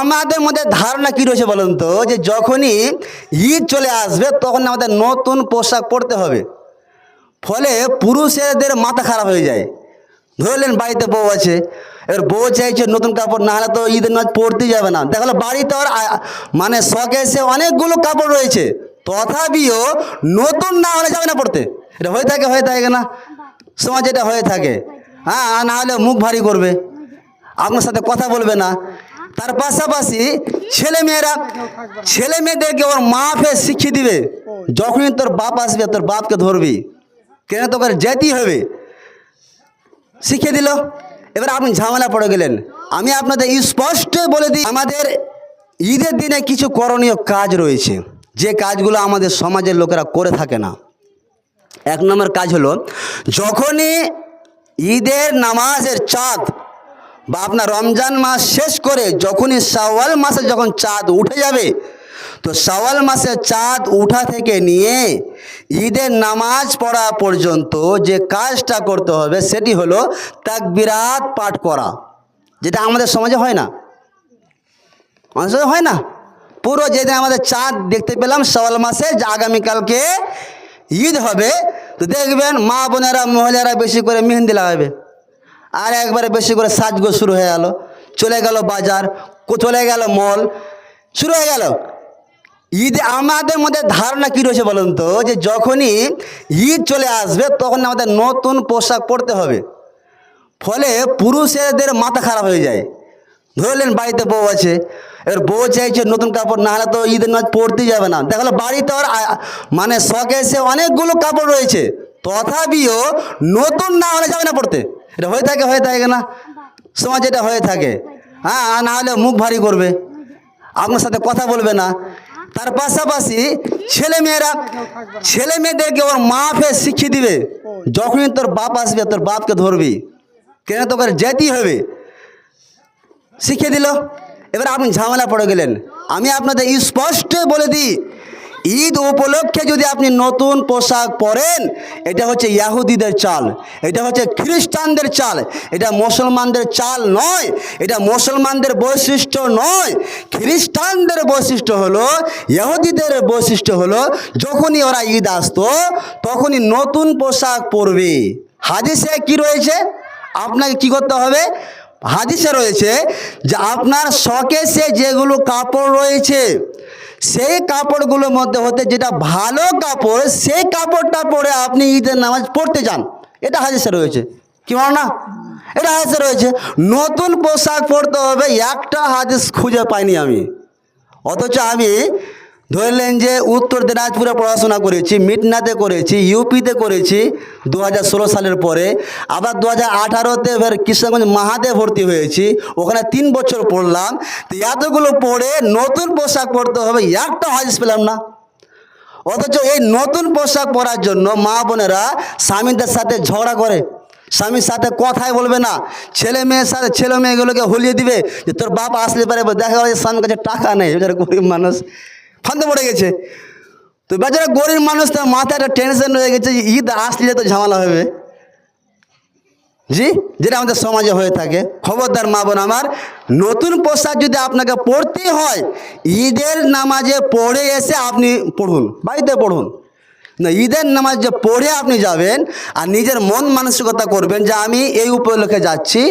আমাদের মধ্যে ধারণা কি রয়েছে বলুন তো, যে যখনই ঈদ চলে আসবে তখন আমাদের নতুন পোশাক পরতে হবে। ফলে পুরুষদের মাথা খারাপ হয়ে যায়। ধরলেন বাড়িতে বউ আছে, এবার বউ চাইছে নতুন কাপড়, না হলে তো ঈদের নামাজ পড়তেই যাবে না। দেখলো বাড়িতে ওর মানে শখে এসে অনেকগুলো কাপড় রয়েছে, তথাপিও নতুন না হলে যাবে না পড়তে। এটা হয়ে থাকে না সমাজ, এটা হয়ে থাকে। হ্যাঁ, না হলে মুখ ভারী করবে, আপনার সাথে কথা বলবে না। তার পাশাপাশি ছেলে মেয়েদেরকে ওর মা ফের শিখিয়ে দিবে, যখনই তোর বাপ আসবে তোর বাপকে ধরবি, কেন তোকে যেতেই হবে, শিখিয়ে দিল। এবার আপনি ঝামেলা পড়ে গেলেন। আমি আপনাদের স্পষ্ট বলে দিই, আমাদের ঈদের দিনে কিছু করণীয় কাজ রয়েছে, যে কাজগুলো আমাদের সমাজের লোকেরা করে থাকে না। এক নম্বর কাজ হলো, যখনই ঈদের নামাজের চাঁদ বা আপনার রমজান মাস শেষ করে যখনই শাওয়াল মাসে যখন চাঁদ উঠে যাবে, তো শাওয়াল মাসে চাঁদ উঠা থেকে নিয়ে ঈদের নামাজ পড়া পর্যন্ত যে কাজটা করতে হবে সেটি হলো তাকবীরাত পাঠ করা, যেটা আমাদের সমাজে হয় না। আমাদের সমাজে হয় না। পুরো যেদিন আমাদের চাঁদ দেখতে পেলাম শাওয়াল মাসে, যে আগামীকালকে ঈদ হবে, তো দেখবেন মা বোনেরা মহিলারা বেশি করে মেহেন্দি লাগাবে, আর একবারে বেশি করে সাজগোজ শুরু হয়ে গেল, চলে গেল বাজার, চলে গেল মল, শুরু হয়ে গেল ঈদ। আমাদের মধ্যে ধারণা কি রয়েছে বলুন তো, যে যখনই ঈদ চলে আসবে তখন আমাদের নতুন পোশাক পরতে হবে। ফলে পুরুষদের মাথা খারাপ হয়ে যায়। ধরলেন বাড়িতে বউ আছে, এবার বউ চাইছে নতুন কাপড়, না হলে তো ঈদের নামাজ পড়তেই যাবে না। দেখলো বাড়িতে ওর মানে শখে এসে অনেকগুলো কাপড় রয়েছে, তথাপিও নতুন না হলে যাবে না পড়তে। এটা হয়ে থাকে না সমাজ, এটা হয়ে থাকে। হ্যাঁ, না হলে মুখ ভারী করবে, আপনার সাথে কথা বলবে না। তার পাশাপাশি ছেলে মেয়েদেরকে ওর মা ফের শিখিয়ে দিবে, যখনই তোর বাপ আসবে তোর বাপকে ধরবি, কেন তোকে যেতেই হবে, শিখিয়ে দিল। এবার আপনি ঝামেলা পড়ে গেলেন। আমি আপনাদের স্পষ্ট বলে দিই, ঈদ উপলক্ষে যদি আপনি নতুন পোশাক পরেন, এটা হচ্ছে ইয়াহুদিদের চাল, এটা হচ্ছে খ্রিস্টানদের চাল, এটা মুসলমানদের চাল নয়, এটা মুসলমানদের বৈশিষ্ট্য নয়। খ্রিস্টানদের বৈশিষ্ট্য হলো, ইয়াহুদিদের বৈশিষ্ট্য হলো, যখনই ওরা ঈদ আসতো তখনই নতুন পোশাক পরবে। হাদিসে কি রয়েছে, আপনাকে কি করতে হবে? হাদিসে রয়েছে যে আপনার শখে সে যেগুলো কাপড় রয়েছে, সেই কাপড়গুলোর মধ্যে হতে যেটা ভালো কাপড়, সেই কাপড়টা পরে আপনি ঈদের নামাজ পড়তে যান। এটা হাদিসে রয়েছে, কি বলো না? এটা হাদিসে রয়েছে। নতুন পোশাক পরতে হবে, একটা হাদিস খুঁজে পাইনি আমি। অথচ আমি ধরলেন যে উত্তর দিনাজপুরে পড়াশোনা করেছি, মিটনাতে করেছি, ইউপিতে করেছি 2016 সালের পরে, আবার 2018-তে ফের কৃষ্ণগঞ্জ মাহাদে ভর্তি হয়েছি, ওখানে 3 বছর পড়লাম। তো এতগুলো পড়ে নতুন পোশাক পরতে হবে, একটা হাদিস পেলাম না। অথচ এই নতুন পোশাক পরার জন্য মা বোনেরা স্বামীদের সাথে ঝগড়া করে, স্বামীর সাথে কথাই বলবে না, ছেলে মেয়েগুলোকে হলিয়ে দিবে যে তোর বাপ আসলে পারে, দেখা গেল স্বামীর কাছে টাকা নেই, বেচারা গরিব মানুষ ফান্দে পড়ে গেছে। তো বেচারা গরিব মানুষ, তার মাথায় একটা টেনশন রয়ে গেছে, ঈদ আসলে তো ঝামেলা হবে, জি, যেটা আমাদের সমাজে হয়ে থাকে। খবরদার মা বোন আমার, নতুন পোশাক যদি আপনাকে পড়তে হয়, ঈদের নামাজে পড়ে এসে আপনি পড়ুন, বাড়িতে পড়ুন না। ঈদের নামাজ যে পড়ে আপনি যাবেন আর নিজের মন মানসিকতা করবেন যে আমি এই উপলক্ষে যাচ্ছি,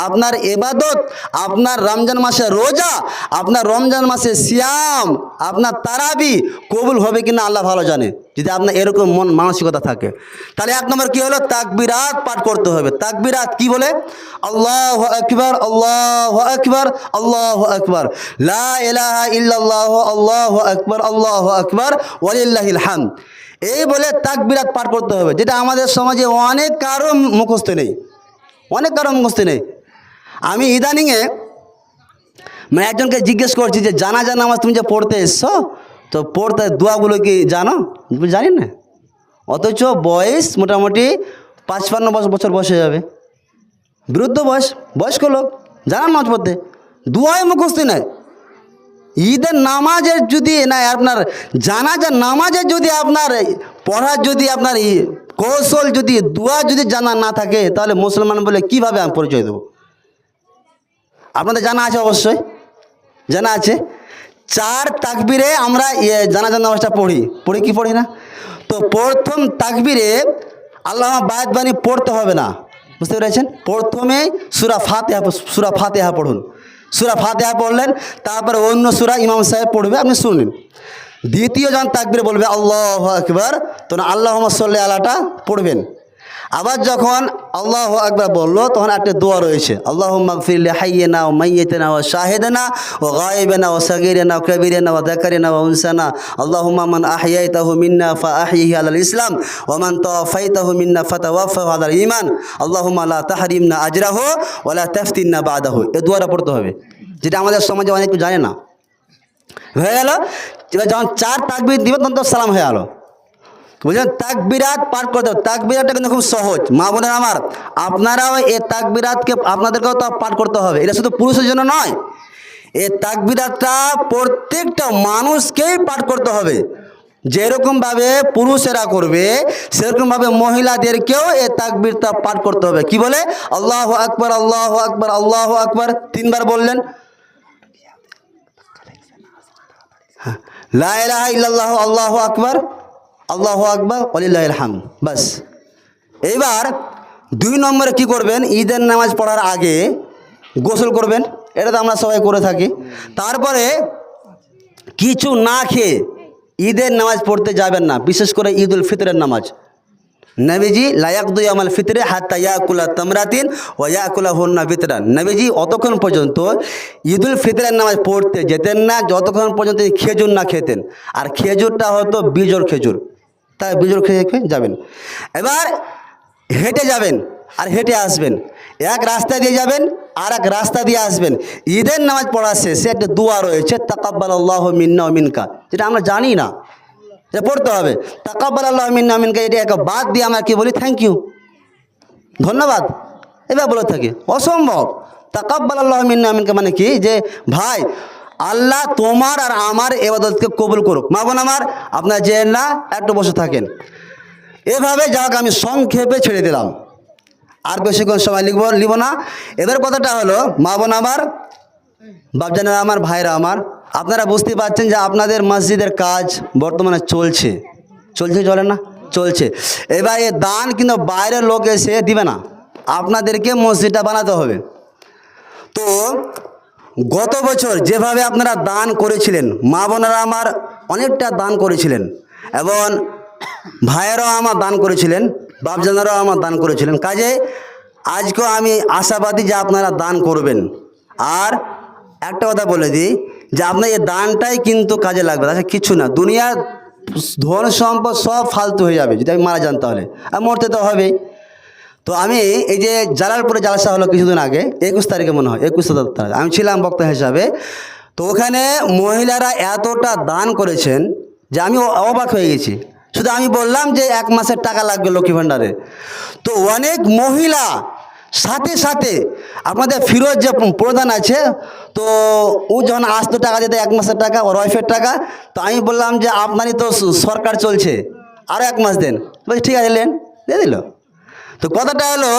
আপনার ইবাদত, আপনার রমজান মাসে রোজা, আপনার রমজান মাসে সিয়াম, আপনার তারাবি কবুল হবে কিনা আল্লাহ ভালো জানে, যদি আপনার এরকম মন মানসিকতা থাকে। তাহলে 1 নম্বর কি হলো? তাকবীরাত পাঠ করতে হবে। তাকবীরাত কি বলে? আল্লাহু আকবার, আল্লাহু আকবার, আল্লাহু আকবার, লা ইলাহা ইল্লাল্লাহ, আল্লাহু আকবার, আল্লাহু আকবার, ওয়ালিল্লাহিল হামদ, এই বলে তাকবীরাত পাঠ করতে হবে, যেটা আমাদের সমাজে অনেক কারো মুখস্থ নেই। আমি ইদানিংয়ে মানে একজনকে জিজ্ঞেস করছি যে জানাজা নামাজ তুমি যে পড়তে এসছো, তো পড়তে দোয়াগুলো কি জানো? জানি না। অথচ বয়স মোটামুটি 55 বছর বসে যাবে, বৃদ্ধ বয়স্ক লোক, জানান নামাজ পড়তে, দোয়াই মুখস্থ নেয়। ঈদের নামাজের যদি না, আপনার জানাজার নামাজের যদি আপনার পড়ার যদি আপনার কৌশল যদি দোয়া যদি জানা না থাকে, তাহলে মুসলমান বলে কিভাবে আমি পরিচয় দেবো? আপনাদের জানা আছে অবশ্যই, জানা আছে? 4 তাকবীরে আমরা জানাজার নামাজটা পড়ি কি পড়ি না? তো প্রথম তাকবীরে আল্লাহুম্মা বায়াত বাণী পড়তে হবে না, বুঝতে পেরেছেন? প্রথমে সূরা ফাতিহা পড়ুন। সূরা ফাতিহা পড়লেন, তারপরে অন্য সূরা ইমাম সাহেব পড়বে, আপনি শুনুন। দ্বিতীয় যখন তাকবীরে বলবে আল্লাহু আকবার, তখন আল্লাহুম্মা সাল্লি আলাটা পড়বেন। আবার যখন আল্লাহু আকবার বললো, তখন একটা দোয়া রয়েছে, আল্লাহুম্মা গফির লি হাইয়িনা ওয়া মাইয়িতিনা ওয়া শাহিদিনা ওয়া গায়িবিনা ওয়া সাগীরিনা ওয়া কাবীরিনা ওয়া যাকারিনা ওয়া উনসানা, আল্লাহুম্মা মান আহইয়াইতাহু মিন্না ফাআহইহি আলাল ইসলাম ওয়া মান তাওয়াফাইতাহু মিন্না ফাতাওয়াফাহু আলাল ঈমান, আল্লাহুম্মা লা তাহরিমনা আজরাহু ওয়া লা তাফতিননা বা'দাহু। এই দোয়াটা পড়তে হবে, যেটা আমাদের সমাজে অনেকে জানে না। হয়ে গেল। এবার যখন 4 তাকবীর দিবে, তখন তো সালাম হয়ে গেল, বুঝলেন? তাকবিরাত পাঠ করতে হবে। তাকবিরাতটা কিন্তু খুব সহজ, মা বোনের আমার, আপনারাও এই তাকবিরাতকে আপনাদেরকেও তো পাঠ করতে হবে। এটা শুধু পুরুষের জন্য নয়, এই তাকবিরাতটা প্রত্যেকটা মানুষকেই পাঠ করতে হবে। যেরকমভাবে পুরুষেরা করবে, সেরকমভাবে মহিলাদেরকেও এই তাকবিরটা পাঠ করতে হবে। কি বলে? আল্লাহু আকবার, আল্লাহু আকবার, আল্লাহু আকবার 3 বার বললেন। লা ইলাহা ইল্লাল্লাহ, আল্লাহু আকবার, আল্লাহু আকবার ওয়ালিল্লাহিল হামদ, বাস। এইবার 2 নম্বরে কি করবেন? ঈদের নামাজ পড়ার আগে গোসল করবেন, এটা তো আমরা সবাই করে থাকি। তারপরে কিছু না খেয়ে ঈদের নামাজ পড়তে যাবেন না, বিশেষ করে ঈদুল ফিতরের নামাজ। নবীজি লা ইয়াকদু ইয়াউমাল ফিতরে হাত্তা ইয়াকুলা তামরাতিন ওয়া ইয়াকুলাহুন্না ফিতরান। নবীজি অতক্ষণ পর্যন্ত ঈদুল ফিতরের নামাজ পড়তে যেতেন না যতক্ষণ পর্যন্ত খেজুর না খেতেন, আর খেজুরটা হতো বিজোড় খেজুর, তাই বিজোড় খেয়ে যাবেন। এবার হেঁটে যাবেন আর হেঁটে আসবেন, এক রাস্তা দিয়ে যাবেন আর এক রাস্তা দিয়ে আসবেন। ঈদের নামাজ পড়া শেষে একটা দোয়া রয়েছে, তাকাব্বালাল্লাহু মিন্না ওয়া মিনকা, যেটা আমরা জানি না, এটা পড়তে হবে। তাকাব্বালাল্লাহু মিন্না ওয়া মিনকা, এটা একটা বাদ দিয়ে আমরা কি বলি? থ্যাংক ইউ, ধন্যবাদ, এবার বলে থাকি। অসম্ভব। তাকাব্বালাল্লাহু মিন্না ওয়া মিনকা মানে কি? যে ভাই আল্লাহ তোমার আর আমার ইবাদতকে কবুল করুক। মা বোন আমার, আপনার যে না একটু বসে থাকেন। এভাবে যাক, আমি সংক্ষেপে ছেড়ে দিলাম, আর বেশিক্ষণ সময় লিখব না। এদের কথাটা হলো, মা বোন আমার, বাপজানেরা আমার, ভাইরা আমার, আপনারা বুঝতে পারছেন যে আপনাদের মসজিদের কাজ বর্তমানে চলছে, চলে না? চলছে। এবার এই দান কিন্তু বাইরের লোক এসে দিবে না, আপনাদেরকে মসজিদটা বানাতে হবে। তো গত বছর যেভাবে আপনারা দান করেছিলেন, মা বোনেরা আমার অনেকটা দান করেছিলেন, এবং ভাইয়েরাও আমার দান করেছিলেন, বাপজানেরাও আমার দান করেছিলেন। কাজে আজকেও আমি আশাবাদী যে আপনারা দান করবেন। আর একটা কথা বলে দিই, যে আপনার এই দানটাই কিন্তু কাজে লাগবে, তাছাড়া কিছু না। দুনিয়ার ধন সম্পদ সব ফালতু হয়ে যাবে যদি আমি মারা যান, তাহলে আর মরতে তো হবেই। তো আমি এই যে জালালপুরে জালসা হলো কিছুদিন আগে, 21 তারিখে মনে হয়, 21 তারিখ, আমি ছিলাম বক্তা হিসাবে। তো ওখানে মহিলারা এতটা দান করেছেন যে আমি অবাক হয়ে গেছি। শুধু আমি বললাম যে 1 মাসের টাকা লাগবে লক্ষ্মী ভাণ্ডারে, তো অনেক মহিলা সাথে সাথে আপনাদের ফিরোজ যে প্রধান আছে, তো ও যখন আসতো টাকা দিতে 1 মাসের টাকা, ওর ওয়াইফের টাকা, তো আমি বললাম যে আপনারই তো সরকার চলছে, আরও 1 মাস দেন। বলছি ঠিক আছে, নেন, দিয়ে দিল। তো কথাটা হলো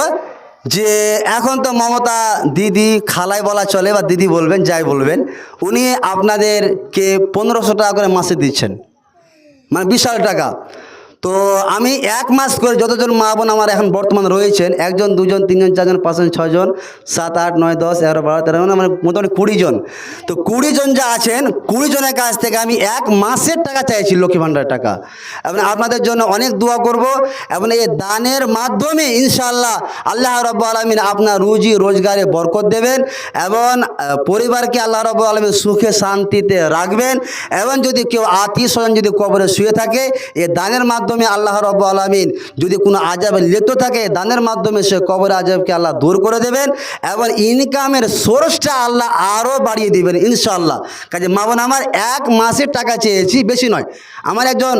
যে এখন তো মমতা দিদি, খালাই বলা চলে, বা দিদি বলবেন, যাই বলবেন, উনি আপনাদেরকে 1500 টাকা করে মাসে দিচ্ছেন, মানে বিশাল টাকা। তো আমি 1 মাস করে যতজন মা বোন আমার এখন বর্তমান রয়েছেন, 1 জন 2 জন 3 জন 4 জন 5 জন 6 জন 7 8 9 10 11 12 13 মানে মোটামুটি 20 জন। তো 20 জন যা আছেন, 20 জনের কাছ থেকে আমি 1 মাসের টাকা চাইছি, লক্ষ্মী ভাণ্ডারের টাকা। এবং আপনাদের জন্য অনেক দোয়া করব, এবং এই দানের মাধ্যমে ইনশাআল্লাহ আল্লাহ রাব্বুল আলামিন আপনার রুজি রোজগারে বরকত দেবেন, এবং পরিবারকে আল্লাহ রাব্বুল আলামিন সুখে শান্তিতে রাখবেন। এবং যদি কেউ আত্মীয় স্বজন যদি কবরে শুয়ে থাকে, এই দানের মাধ্যমে আল্লাহ রাব্বুল আলামিন যদি কোনো আযাবে লিপ্ত থাকে, দানের মাধ্যমে সে কবর আযাবকে আল্লাহ দূর করে দেবেন, এবং ইনকামের সোর্সটা আল্লাহ আরও বাড়িয়ে দিবেন ইনশাআল্লাহ। কাজে মা বোন আমার, 1 মাসের টাকা চেয়েছি, বেশি নয়। আমার একজন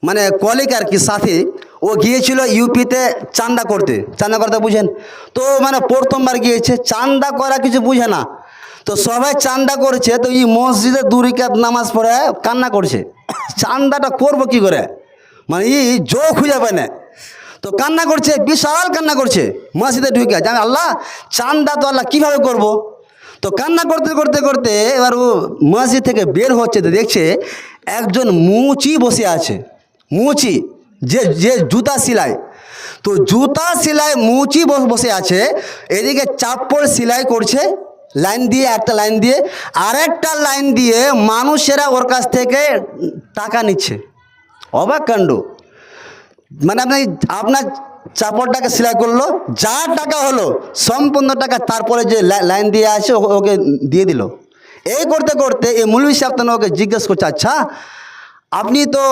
মানে কলিগ আর কি, সাথী, ও গিয়েছিল ইউপিতে চাঁদা করতে বুঝেন তো, মানে প্রথমবার গিয়েছে, চাঁদা করা কিছু বুঝে না। তো সবাই চাঁদা করছে, তো এই মসজিদে 2 রাকাত নামাজ পড়ে কান্না করছে, চাঁদাটা করবো কি করে, মানে জো খুঁজে পায় না। তো কান্না করছে, বিশাল কান্না করছে মসজিদে ঢুকে, জানে আল্লাহ চাঁদা তো আল্লাহ কীভাবে করব। তো কান্না করতে করতে করতে এবার ও মসজিদ থেকে বের হচ্ছে, তো দেখছে একজন মুচি বসে আছে, মুচি যে যে জুতা সেলাই, তো জুতা সেলাই মুচি বসে আছে, এদিকে চাপ্পড় সেলাই করছে লাইন দিয়ে, একটা লাইন দিয়ে, আরেকটা লাইন দিয়ে মানুষেরা ওর কাছ থেকে টাকা নিচ্ছে। অবাক কাণ্ড। মানে আপনার চাপড়টাকে সেলাই করলো, যা টাকা হলো সম্পূর্ণ টাকা তারপরে যে লাইন দিয়ে আছে ওকে দিয়ে দিল। এই করতে করতে এই মৌলভী সাহেব তো ওকে জিজ্ঞেস করছে, আচ্ছা আপনি তো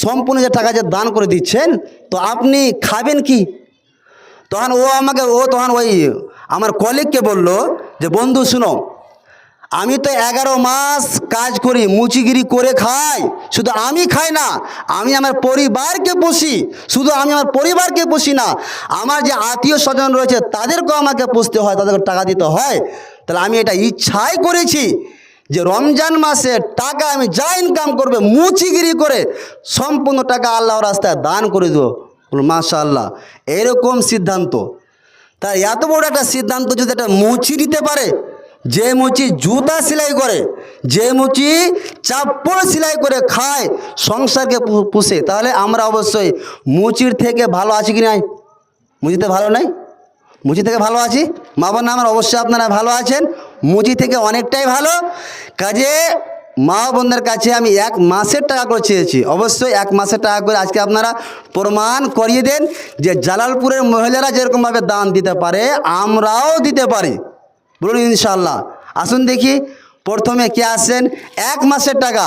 সম্পূর্ণ যে টাকা যে দান করে দিচ্ছেন, তো আপনি খাবেন কি? তখন তখন ওই আমার কলিগকে বলল যে বন্ধু শুনো, আমি তো 11 মাস কাজ করি, মুচিগিরি করে খাই। শুধু আমি খাই না, আমি আমার পরিবারকে পুষি। শুধু আমি আমার পরিবারকে পুষি না, আমার যে আত্মীয় স্বজন রয়েছে তাদেরকেও আমাকে পুষতে হয়, তাদেরকে টাকা দিতে হয়। তাহলে আমি এটা ইচ্ছাই করেছি যে রমজান মাসে টাকা আমি যা ইনকাম করবে মুচিগিরি করে সম্পূর্ণ টাকা আল্লাহর রাস্তায় দান করে দেবো। মাশাআল্লাহ, এরকম সিদ্ধান্ত। তাই এত বড় একটা সিদ্ধান্ত যদি একটা মুচি দিতে পারে, যে মুচি জুতা সেলাই করে, যে মুচি চাপ্পড় সেলাই করে খায়, সংসারকে পুষে, তাহলে আমরা অবশ্যই মুচির থেকে ভালো আছি কি নাই? মুচিতে ভালো নাই? মুচি থেকে ভালো আছি? মা বোন আমার অবশ্যই আপনারা ভালো আছেন, মুচি থেকে অনেকটাই ভালো। কাজে মা বোনদের কাছে আমি 1 মাসের টাকা করে চেয়েছি, অবশ্যই 1 মাসের টাকা করে আজকে আপনারা প্রমাণ করিয়ে দেন যে জালালপুরের মহিলারা যেরকমভাবে দান দিতে পারে আমরাও দিতে পারি। বলুন ইনশাআল্লাহ। আসুন দেখি, প্রথমে কে আসছেন? 1 মাসের টাকা,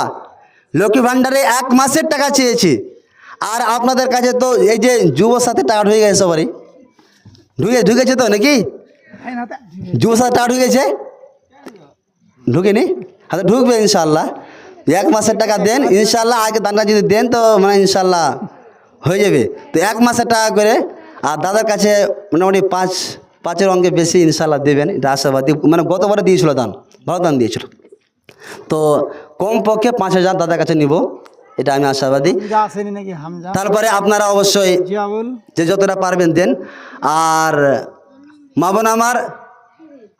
লক্ষ্মী ভাণ্ডারে 1 মাসের টাকা চেয়েছি। আর আপনাদের কাছে তো এই যে যুব সাথে টাকা ঢুকে গেছে, সবারই ঢুকেছে তো নাকি? যুব সাথে টাকা ঢুকেছে? ঢুকেনি? হ্যাঁ, ঢুকবে ইনশাআল্লাহ। 1 মাসের টাকা দেন ইনশাআল্লাহ, আগে দানটা যদি দেন তো মানে ইনশাআল্লাহ হয়ে যাবে। তো 1 মাসের টাকা করে, আর দাদার কাছে মোটামুটি 5-5-এর অঙ্কে বেশি ইনশাআল্লাহ দেবেন, এটা আশাবাদী। মানে গতবারে দিয়েছিল দান, ভালো দান দিয়েছিল, তো কমপক্ষে 5,000 দাদার কাছে নিব, এটা আমি আশাবাদী। তারপরে আপনারা অবশ্যই যে যতটা পারবেন দেন। আর মা বোন আমার,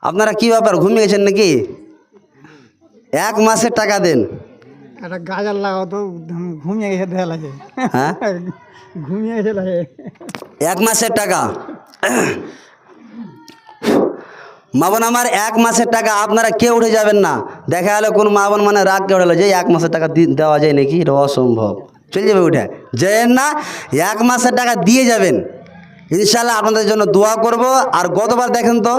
আপনারা কী ব্যাপার, ঘুমিয়ে গেছেন নাকি? 1 মাসের টাকা দেন। একটা গাজার লাগাও তো, ঘুমিয়ে গেছে দেখা লাগে। হ্যাঁ, ঘুমিয়ে গেছে লাগে। 1 মাসের টাকা মা বোন আমার, 1 মাসের টাকা আপনারা কেউ উঠে যাবেন না। দেখা গেলো কোন মা বোন মানে রাগ উঠে যে 1 মাসের টাকা দেওয়া যায় নাকি, এটা অসম্ভব, চলে যাবে উঠে যেন না। 1 মাসের টাকা দিয়ে যাবেন ইনশাআল্লাহ। আপনাদের জন্য দোয়া করব। আর গতবার দেখেন তো,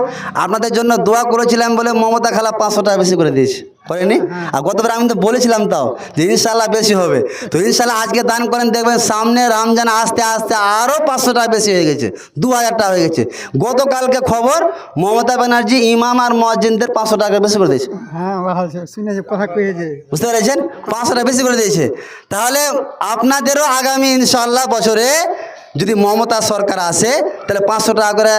আপনাদের জন্য দোয়া করেছিলাম বলে মমতা খালা 500 টাকা বেশি করে দিয়েছে, করেনি? আর গতবার আমি তো বলেছিলাম তাও যে ইনশাআল্লাহ বেশি হবে। তো ইনশাআল্লাহ আজকে দান করেন, দেখবেন সামনে রমজান আসতে আসতে আরও 500 টাকা বেশি হয়ে গেছে, 2000 টাকা হয়ে গেছে। গতকালকে খবর, মমতা ব্যানার্জি ইমাম আর মুয়াজ্জিনদের 500 টাকা বেশি করে দিয়েছে। হ্যাঁ, শুনেছি, কথা কয়েছে, বুঝতে পেরেছেন? 500 টাকা বেশি করে দিয়েছে। তাহলে আপনাদেরও আগামী ইনশাআল্লাহ বছরে যদি মমতা সরকার আসে, তাহলে 500 টাকা করে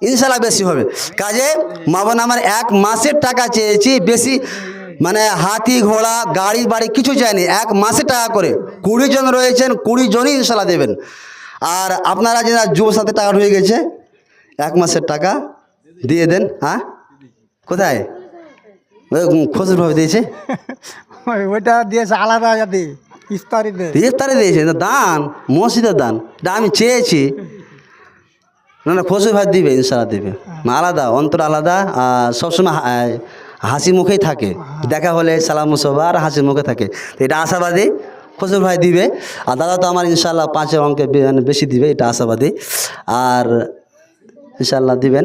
ইনশাআল্লাহ বেশি হবে। কাজে মা বোন আমার 1 মাসের টাকা চেয়েছি, বেশি মানে হাতি ঘোড়া গাড়ি বাড়ি কিছু চাইনি, 1 মাসের টাকা করে। 20 জন রয়েছেন, 20 জনই ইনশাআল্লাহ দেবেন। আর আপনারা যারা যুব সাথে টাকা হয়ে গেছে, 1 মাসের টাকা দিয়ে দেন। হ্যাঁ, কোথায় খুচরোভাবে দিয়েছে? ওইটা দিয়েছে আলাদা, যাতে ইফতারিতে দিয়েছে দান, মসজিদের দান, এটা আমি চেয়েছি। না ফসল ভাই দিবে, ইনশাআল্লাহ দিবে, আলাদা অন্তর আলাদা। সবসময় হাসি মুখেই থাকে, দেখা হলে সালাম মুসবা আর হাসি মুখে থাকে, তো এটা আশাবাদী ফসল ভাই দিবে। আর দাদা তো আমার ইনশাআল্লাহ 5-এর অঙ্কে বেশি দিবে, এটা আশাবাদী। আর ইনশাআল্লাহ দিবেন।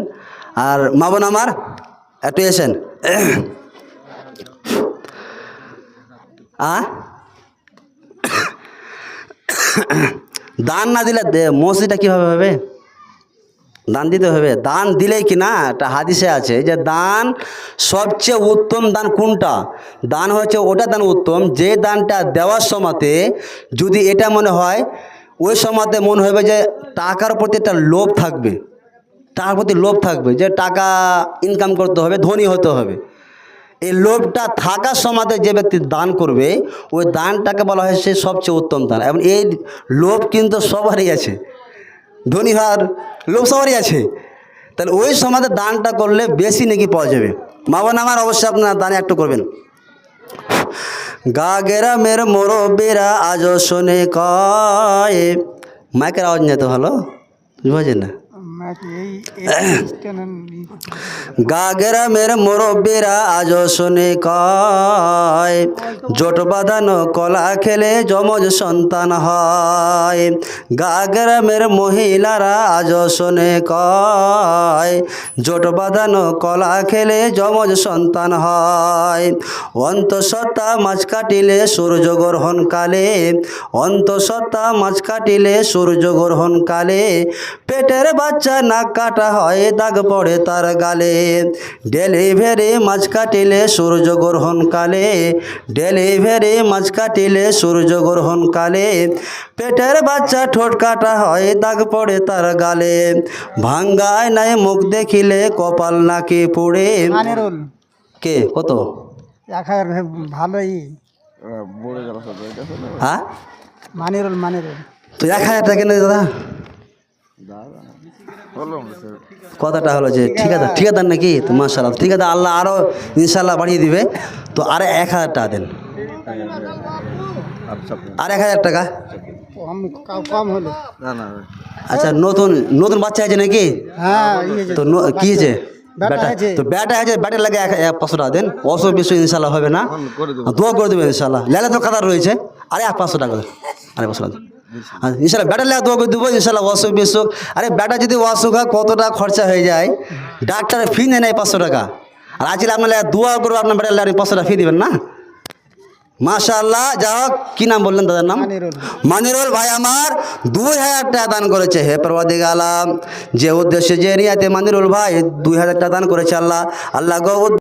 আর মা বোন আমার একটু এসেন, দান না দিলে মসজিদটা কীভাবে হবে? দান দিতে হবে। দান দিলেই কি না, একটা হাদিসে আছে যে দান সবচেয়ে উত্তম দান কোনটা? দান হচ্ছে ওটা দান উত্তম, যে দানটা দেওয়ার সময়তে যদি এটা মনে হয়, ওই সময়তে মনে হবে যে টাকার প্রতি একটা লোভ থাকবে, টাকার প্রতি লোভ থাকবে, যে টাকা ইনকাম করতে হবে, ধনী হতে হবে। এই লোভটা থাকার সময়তে যে ব্যক্তি দান করবে, ওই দানটাকে বলা হয় সে সবচেয়ে উত্তম দান। এবং এই লোভ কিন্তু সবারই আছে, ধনী হওয়ার লোভ সবারই আছে। তাহলে ওই সমাজে দানটা করলে বেশি নাকি পাওয়া যাবে। মা বোন আমার অবশ্যই আপনারা দানে একটু করবেন। গা গ্রামের মুরব্বীরা আজও শুনে কয়, মাইকের আওয়াজ নেই তো ভালো বুঝেন না। গা গ্রামের মুরব্বীরা আজও শুনে কয়, জোট বাঁধানো কলা খেলে যমজ সন্তান হয়। গা গ্রামের মহিলারা আজও শুনে কয়, জোট বাঁধানো কলা খেলে যমজ সন্তান হয়। অন্তঃসত্ত্বা মাছ কাটিলে সূর্য গ্রহণ কালে, অন্তঃসত্ত্বা মাছ কাটিলে সূর্য গ্রহণ কালে, পেটের বাচ্চা নাক কাটা হয় দাগ পড়ে তার গালে। ডেলিভারি মাছ কাটিলে সূর্য গ্রহণ কালে, ডেলিভারি মাছ কাটিলে সূর্য গ্রহণ কালে, পেটের বাচ্চা ঠোঁট কাটা হয় দাগ পড়ে তার গালে। ভাঙ্গায় নাই মুখ দেখিলে কপাল নাকি পুড়ে। মানিরুল কে কত? 1000 ভালোই। হ্যাঁ মানিরুল তো 1000 টাকা নেই দাদা, কথাটা হলো যে ঠিকাদার নাকি? তো মাশাআল্লাহ ঠিকাদার, আল্লাহ আরও ইনশাআল্লাহ বাড়িয়ে দিবে। তো আর 1000 টাকা দেন, আর 1000 টাকা। কম হলো। আচ্ছা নতুন নতুন বাচ্চা আছে নাকি? হ্যাঁ তো কি হয়েছে? ব্যাটা আছে। তো ব্যাটা আছে, ব্যাটের লাগে 500 টাকা দেন। অসুখ বিসুখ ইনশাল্লাহ হবে না, দোয়া করে দেবেন ইনশাল্লাহ। লেলা তো কাতার রয়েছে, আরে 500 টাকা দেন, আরে 500 টাকা ইনশাল্লাহ। ব্যাটার লেগে দোয়া করে দেবো ইনশাল্লাহ। অসুখ বিসুখ, আরে ব্যাটা যদি অসুখ হয় কত টাকা খরচা হয়ে যায়, ডাক্তারের ফি নেয় 500 টাকা। আর আজকে আপনার দোয়া করবো, আপনার ব্যাটার লেগে 500 টাকা ফি দেবেন না। মাশাআল্লাহ। যা হোক, কি নাম বললেন দাদার নাম? মানিরুল ভাই আমার 2000 টাকা দান করেছে। হে পরওয়ারদিগার আলাম, যে উদ্দেশ্যে যে নিয়াতে মানিরুল ভাই 2000 টাকা দান করেছে, আল্লাহ গো